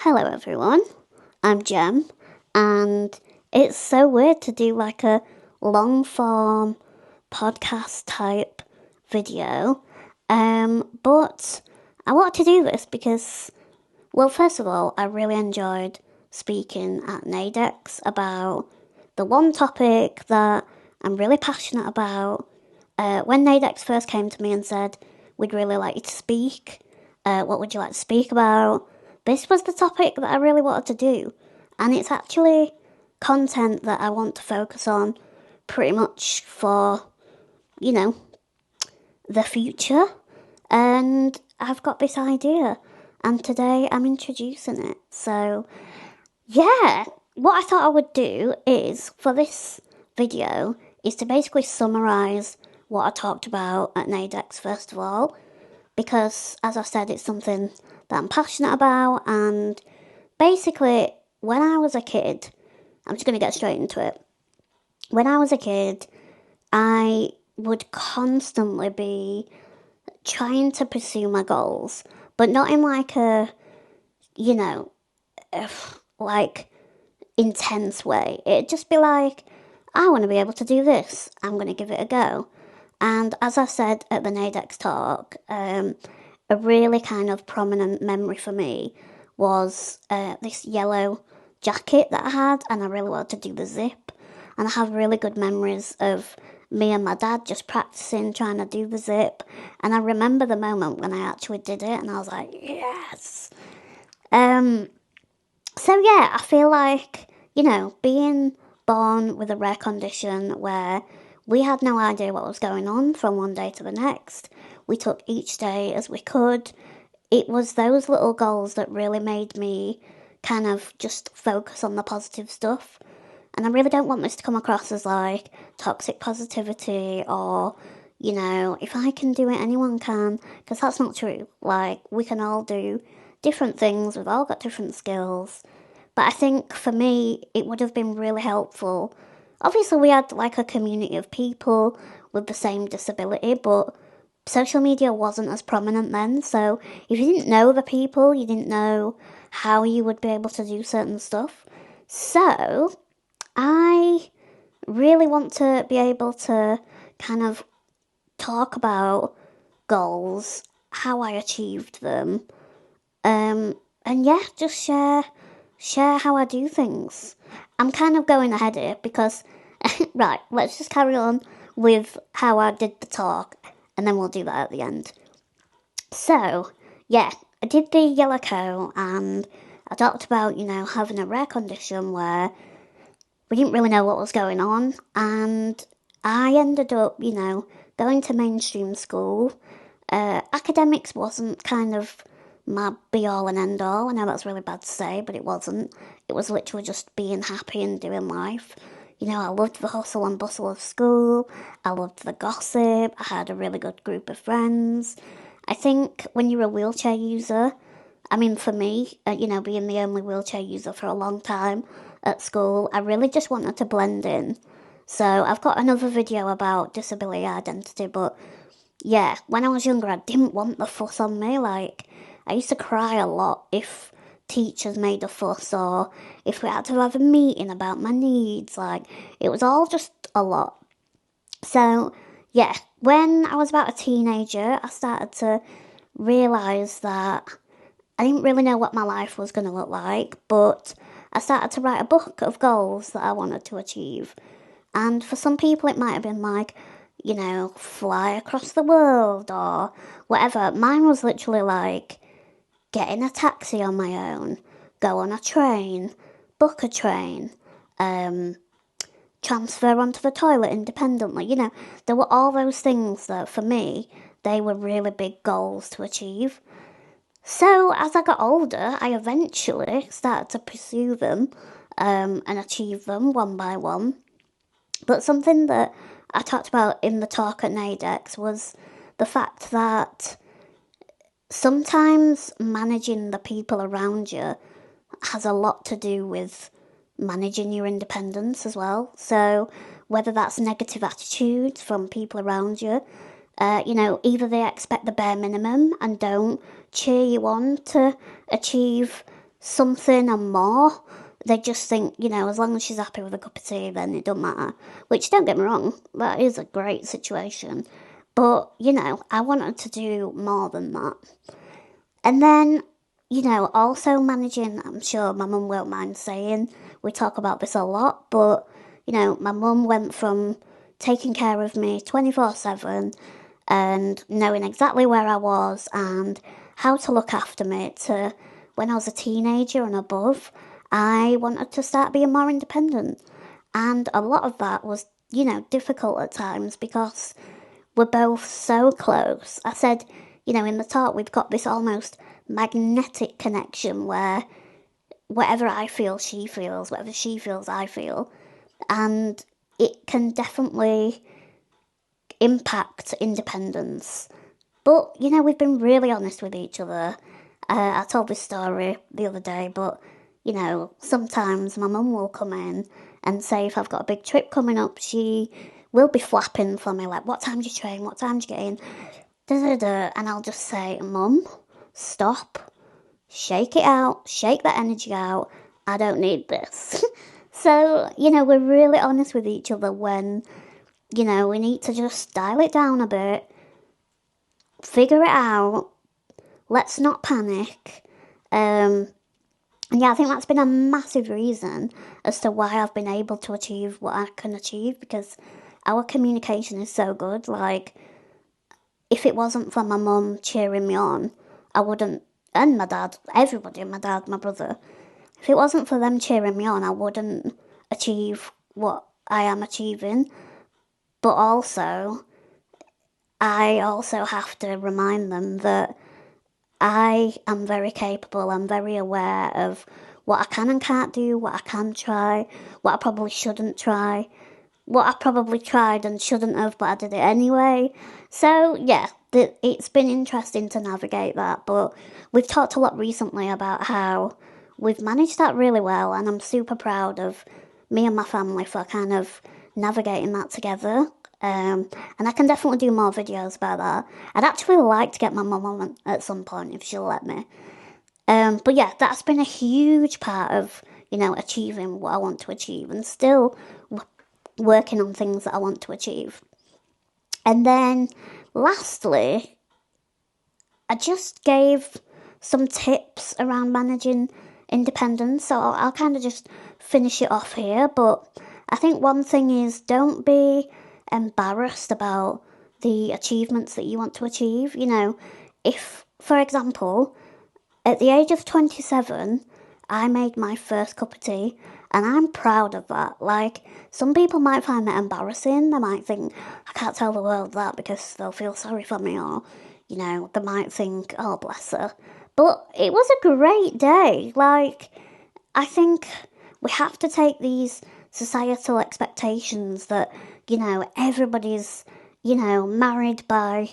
Hello everyone, I'm Jem, and it's so weird to do like a long form podcast type video. But I wanted to do this because, well, first of all, I really enjoyed speaking at NAIDEX about the one topic that I'm really passionate about. When NAIDEX first came to me and said, we'd really like you to speak, what would you like to speak about? This was the topic that I really wanted to do, and it's actually content that I want to focus on pretty much for, you know, the future. And I've got this idea, and today I'm introducing it. So, yeah, what I thought I would do is, for this video, is to basically summarise what I talked about at NAIDEX first of all, because, as I said, it's something that I'm passionate about, and basically, when I was a kid, I'm just going to get straight into it. When I was a kid, I would constantly be trying to pursue my goals, but not in like a, you know, like intense way. It'd just be like, I want to be able to do this. I'm going to give it a go. And as I said at the NAIDEX talk, a really kind of prominent memory for me was this yellow jacket that I had, and I really wanted to do the zip. And I have really good memories of me and my dad just practicing trying to do the zip. And I remember the moment when I actually did it, and I was like, yes. So yeah, I feel like, being born with a rare condition where we had no idea what was going on from one day to the next. We took each day as we could. It was those little goals that really made me kind of just focus on the positive stuff. And I really don't want this to come across as like toxic positivity or, if I can do it, anyone can. Because that's not true. Like, we can all do different things. We've all got different skills. But I think for me, it would have been really helpful. Obviously, we had like a community of people with the same disability, but social media wasn't as prominent then. So if you didn't know the people, you didn't know how you would be able to do certain stuff. So I really want to be able to kind of talk about goals, how I achieved them, and yeah, just share how I do things. I'm kind of going ahead here because, right, let's just carry on with how I did the talk, and then we'll do that at the end. So, yeah, I did the yellow coat, and I talked about, having a rare condition where we didn't really know what was going on, and I ended up, going to mainstream school. Academics wasn't kind of my be all and end all. I know that's really bad to say, but it wasn't. It was literally just being happy and doing life. I loved the hustle and bustle of school. I loved the gossip. I had a really good group of friends. I think when you're a wheelchair user, I mean, for me, being the only wheelchair user for a long time at school, I really just wanted to blend in. So I've got another video about disability identity, but yeah, when I was younger, I didn't want the fuss on me. Like, I used to cry a lot if teachers made a fuss or if we had to have a meeting about my needs. Like, it was all just a lot. So, yeah, when I was about a teenager, I started to realise that I didn't really know what my life was going to look like, but I started to write a book of goals that I wanted to achieve. And for some people, it might have been like, fly across the world or whatever. Mine was literally like, get in a taxi on my own, go on a train, book a train, transfer onto the toilet independently. There were all those things that for me, they were really big goals to achieve. So as I got older, I eventually started to pursue them and achieve them one by one. But something that I talked about in the talk at NAIDEX was the fact that sometimes managing the people around you has a lot to do with managing your independence as well. So whether that's negative attitudes from people around you, either they expect the bare minimum and don't cheer you on to achieve something and more. They just think, as long as she's happy with a cup of tea, then it don't matter. Which, don't get me wrong, that is a great situation. But, I wanted to do more than that. And then, also managing, I'm sure my mum won't mind saying, we talk about this a lot, but, my mum went from taking care of me 24/7 and knowing exactly where I was and how to look after me to when I was a teenager and above, I wanted to start being more independent. And a lot of that was, difficult at times because we're both so close. I said, in the talk, we've got this almost magnetic connection where whatever I feel, she feels, whatever she feels, I feel. And it can definitely impact independence. But, we've been really honest with each other. I told this story the other day, but, sometimes my mum will come in and say if I've got a big trip coming up, she will be flapping for me, like, what time do you train, what time do you get in, da-da-da, and I'll just say, Mum, stop, shake it out, shake that energy out, I don't need this. So, we're really honest with each other when, we need to just dial it down a bit, figure it out, let's not panic. And yeah, I think that's been a massive reason as to why I've been able to achieve what I can achieve, because our communication is so good. Like, if it wasn't for my mum cheering me on, I wouldn't, and my dad, everybody, my dad, my brother, if it wasn't for them cheering me on, I wouldn't achieve what I am achieving. But also, I also have to remind them that I am very capable. I'm very aware of what I can and can't do, what I can try, what I probably shouldn't try, what I probably tried and shouldn't have, but I did it anyway. So, yeah, it's been interesting to navigate that, but we've talked a lot recently about how we've managed that really well, and I'm super proud of me and my family for kind of navigating that together. And I can definitely do more videos about that. I'd actually like to get my mum on at some point if she'll let me. But yeah, that's been a huge part of, achieving what I want to achieve and still working on things that I want to achieve. And then lastly, I just gave some tips around managing independence. So I'll kind of just finish it off here. But I think one thing is don't be embarrassed about the achievements that you want to achieve. If, for example, at the age of 27, I made my first cup of tea, and I'm proud of that. Like, some people might find that embarrassing. They might think, I can't tell the world that because they'll feel sorry for me, or, they might think, oh, bless her. But it was a great day. Like, I think we have to take these societal expectations that, everybody's, married by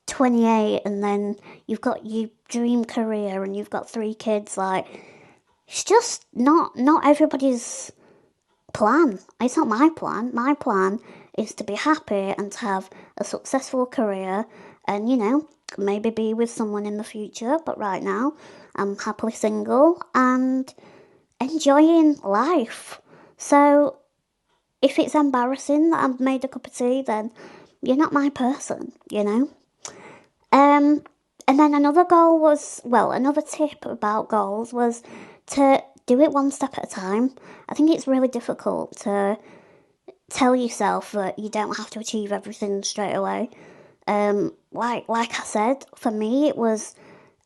28 and then you've got your dream career and you've got 3 kids. Like, it's just not everybody's plan. It's not my plan. My plan is to be happy and to have a successful career and, maybe be with someone in the future. But right now, I'm happily single and enjoying life. So if it's embarrassing that I've made a cup of tea, then you're not my person, And then another tip about goals was to do it one step at a time. I think it's really difficult to tell yourself that you don't have to achieve everything straight away. Like I said, for me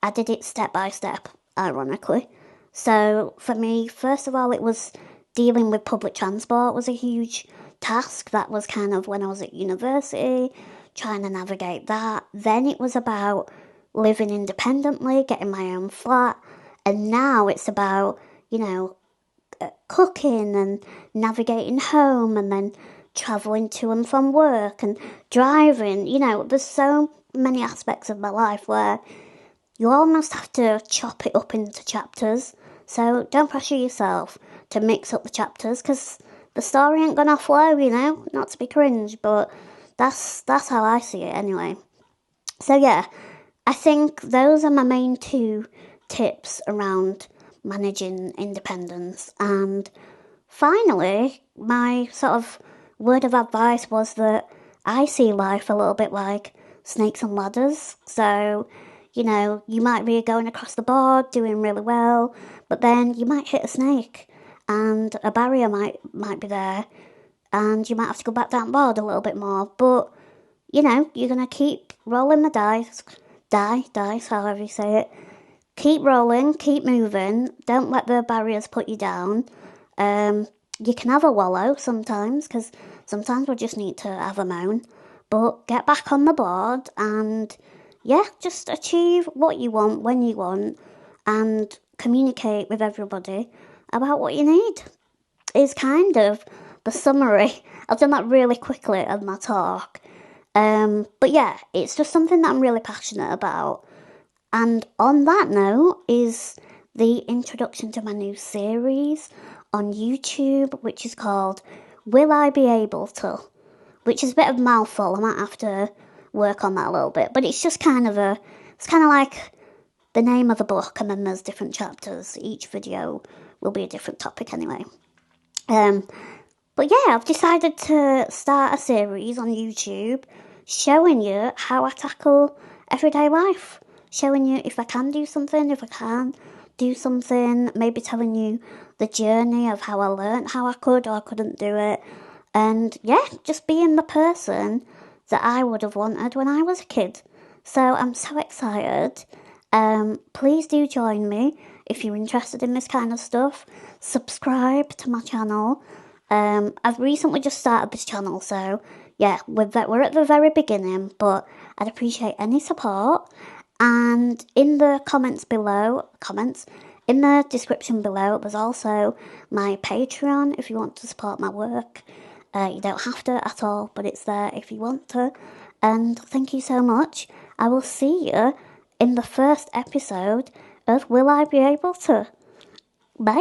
I did it step by step, ironically. So for me, first of all, it was dealing with public transport was a huge task. That was kind of when I was at university, trying to navigate that. Then it was about living independently, getting my own flat. And now it's about, cooking and navigating home and then travelling to and from work and driving. There's so many aspects of my life where you almost have to chop it up into chapters. So don't pressure yourself to mix up the chapters because the story ain't gonna flow, not to be cringe, but that's how I see it anyway. So yeah, I think those are my main 2 tips around managing independence. And finally, my sort of word of advice was that I see life a little bit like snakes and ladders. So, you might be going across the board, doing really well, but then you might hit a snake and a barrier might be there and you might have to go back down board a little bit more. But, you're going to keep rolling the dice, however you say it. Keep rolling, keep moving, don't let the barriers put you down. You can have a wallow sometimes, because sometimes we just need to have a moan. But get back on the board and, just achieve what you want when you want and communicate with everybody about what you need. Is kind of the summary. I've done that really quickly of my talk. But yeah, it's just something that I'm really passionate about. And on that note is the introduction to my new series on YouTube, which is called Will I Be Able To? Which is a bit of a mouthful. I might have to work on that a little bit. But it's just it's kind of like the name of the book, and then there's different chapters. Each video will be a different topic anyway. But yeah, I've decided to start a series on YouTube showing you how I tackle everyday life. Showing you if I can do something, if I can't do something, maybe telling you the journey of how I learnt how I could or I couldn't do it. And yeah, just being the person that I would have wanted when I was a kid. So I'm so excited. Please do join me if you're interested in this kind of stuff. Subscribe to my channel. I've recently just started this channel, so yeah, we're at the very beginning, but I'd appreciate any support. And in the in the description below, there's also my Patreon if you want to support my work. You don't have to at all, but it's there if you want to. And thank you so much. I will see you in the first episode of Will I Be Able To? Bye.